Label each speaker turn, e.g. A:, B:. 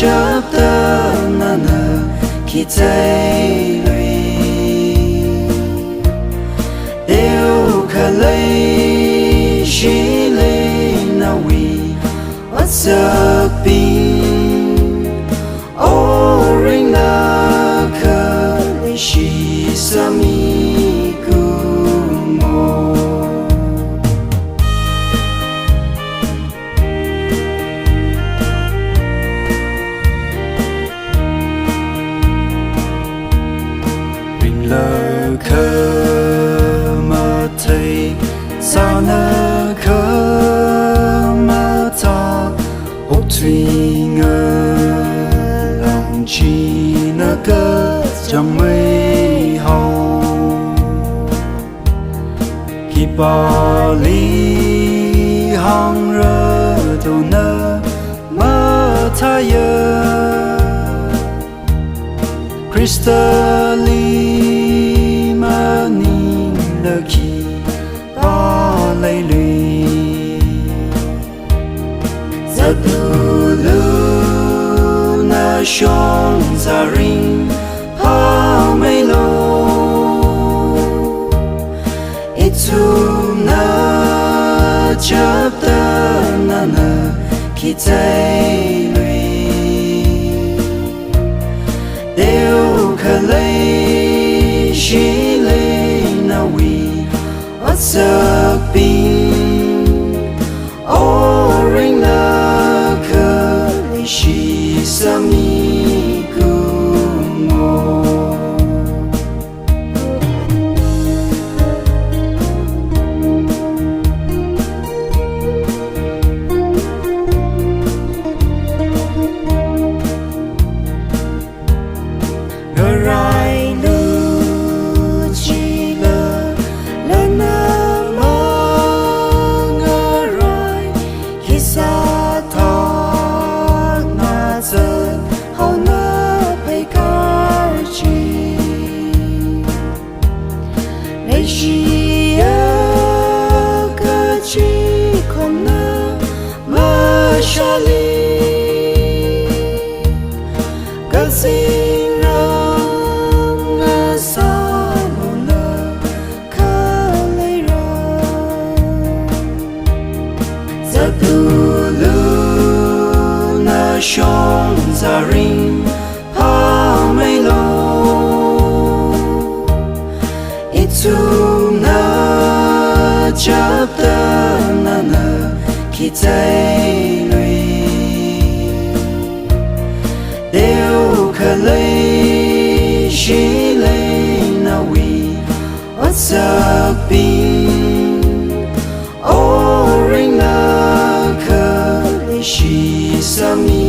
A: chấp tơ na nơ khi tay lụy đều khả lấy chỉ lấy NAWI bắt giấc pin ô rinh na khả lấy chỉ sa mi cù mô lờ khơ mơ thấy sao nơ khơ mơ ta ốc thủy ngơ lòng chi nơ cơ chẳng mây hầu khi bỏ lý hong rơ đồ nơ mơ tha yơ Crystalli manin lơ khi ta lấy lụy ZATULU na shong za ring pa mây lô itu na chấp tơ na nơ khi tay lụy đều khả lấy chỉ lấy NAWI bắt giấc pin ô rinh na khả lấy chỉ sa mi cù mô shong za ring pa mây lô itu na chấp tơ na nơ khi tay lụy đều khả lấy chỉ lấy NAWI bắt giấc pin ô rinh na khả lấy chỉ sa mi